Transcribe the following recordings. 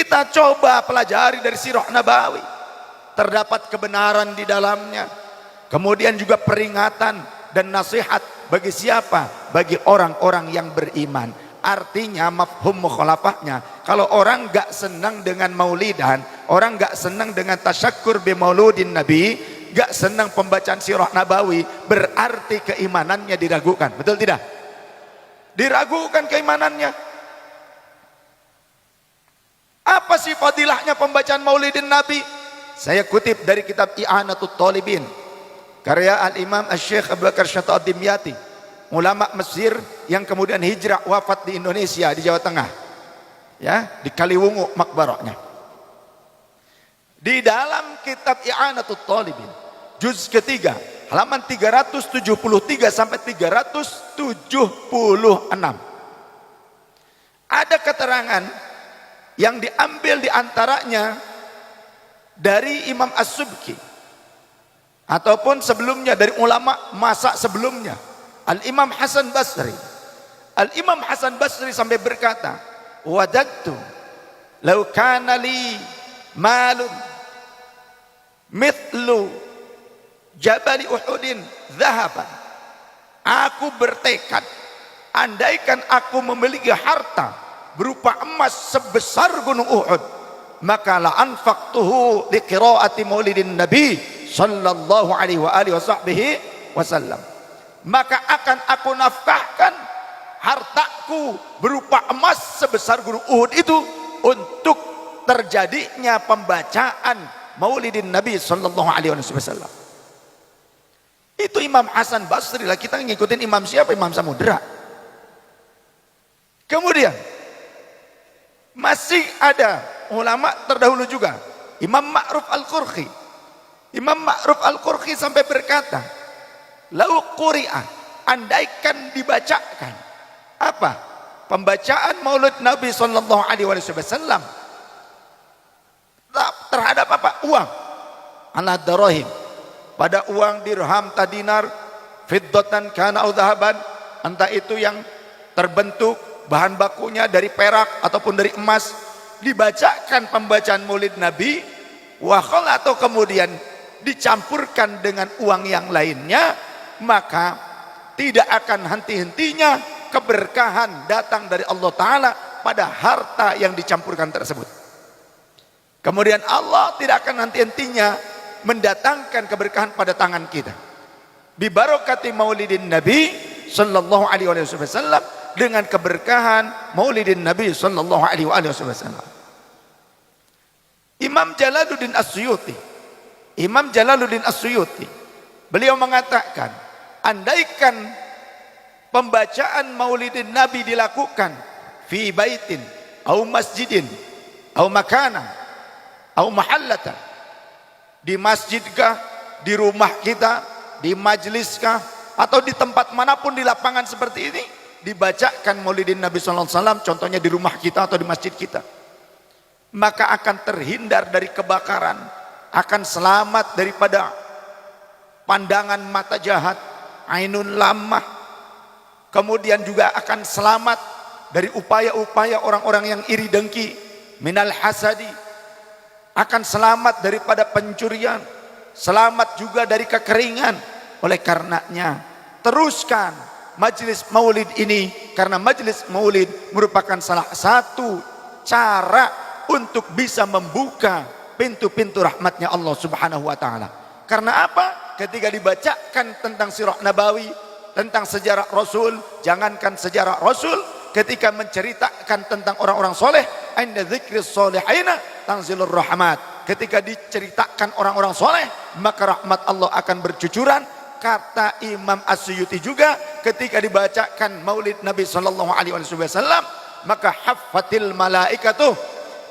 Kita coba pelajari dari sirah Nabawi, terdapat kebenaran di dalamnya. Kemudian juga peringatan dan nasihat bagi siapa? Bagi orang-orang yang beriman. Artinya mafhum mukhalafahnya, kalau orang gak senang dengan maulidan, orang gak senang dengan tasyakkur bi mauludin Nabi, gak senang pembacaan sirah Nabawi, berarti keimanannya diragukan. Betul tidak? Diragukan keimanannya. Apa sih fadilahnya pembacaan maulidin Nabi? Saya kutip dari kitab I'anatul Talibin, karya Al-Imam Asy-Syaikh Abu Bakar Syata Ad-Dimyati, ulama Mesir yang kemudian hijrah wafat di Indonesia, di Jawa Tengah, ya, di Kaliwungu makbarahnya. Di dalam kitab I'anatul Talibin juz ketiga halaman 373 sampai 376 ada keterangan yang diambil diantaranya dari Imam As-Subki ataupun sebelumnya dari ulama masa sebelumnya, Al-Imam Hasan Basri. Al-Imam Hasan Basri sampai berkata, wadadtu law kana li malun mithlu jabali Uhudin dhahaban. Aku bertekad, andaikan aku memiliki harta berupa emas sebesar gunung Uhud, maka la anfaqtuhu li qiraati maulidin Nabi sallallahu alaihi wa alihi wasallam. Maka akan aku nafkahkan hartaku berupa emas sebesar gunung Uhud itu untuk terjadinya pembacaan maulidin Nabi sallallahu alaihi wasallam. Itu Imam Hasan Basri lah. Kita ngikutin imam siapa? Imam Samudra. Kemudian masih ada ulama terdahulu juga, Imam Ma'ruf Al-Qurhi. Imam Ma'ruf Al-Qurhi sampai berkata, lau quri'ah, andaikan dibacakan apa? Pembacaan maulid Nabi sallallahu alaihi wasallam terhadap apa? Uang, ala darahim, pada uang dirham tadinar, fiddatan kana au dhahaban, entah itu yang terbentuk bahan bakunya dari perak ataupun dari emas, dibacakan pembacaan maulid Nabi wakal atau kemudian dicampurkan dengan uang yang lainnya, maka tidak akan henti-hentinya keberkahan datang dari Allah Ta'ala pada harta yang dicampurkan tersebut. Kemudian Allah tidak akan henti-hentinya mendatangkan keberkahan pada tangan kita bi barakati maulidin Nabi sallallahu alaihi wasallam, dengan keberkahan maulidin Nabi sallallahu alaihi wasallam. Imam Jalaluddin As-Suyuti beliau mengatakan, andaikan pembacaan maulidin Nabi dilakukan fi baitin au masjidin au makana au mahallatan, di masjidkah, di rumah kita, di majliskah, atau di tempat manapun di lapangan seperti ini, dibacakan maulidin Nabi sallallahu alaihi wasallam, contohnya di rumah kita atau di masjid kita, maka akan terhindar dari kebakaran, akan selamat daripada pandangan mata jahat, ainun lamah, kemudian juga akan selamat dari upaya-upaya orang-orang yang iri dengki, minal hasadi, akan selamat daripada pencurian, selamat juga dari kekeringan. Oleh karenanya teruskan majlis maulid ini, karena majlis maulid merupakan salah satu cara untuk bisa membuka pintu-pintu rahmatnya Allah subhanahu wa ta'ala. Karena apa? Ketika dibacakan tentang sirah Nabawi, tentang sejarah Rasul, jangankan sejarah Rasul, ketika menceritakan tentang orang-orang soleh, inda dzikris solihina tanzilur rahmat, ketika diceritakan orang-orang soleh, maka rahmat Allah akan bercucuran. Kata Imam As-Suyuti juga, ketika dibacakan maulid Nabi sallallahu alaihi wasallam, maka haffatil malaikatuh,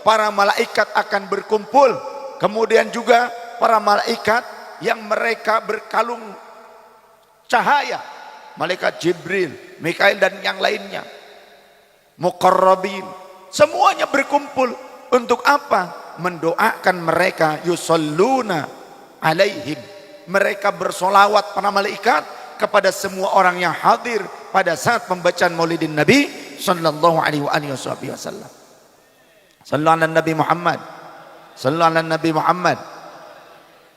para malaikat akan berkumpul. Kemudian juga para malaikat yang mereka berkalung cahaya, malaikat Jibril, Mikail dan yang lainnya, muqarrabin, semuanya berkumpul untuk apa? Mendoakan mereka, yusalluna alaihim, mereka bersolawat para malaikat kepada semua orang yang hadir pada saat pembacaan maulidin Nabi sallallahu alaihi wasallam. Sallu ala Nabi Muhammad. Sallu ala Nabi Muhammad.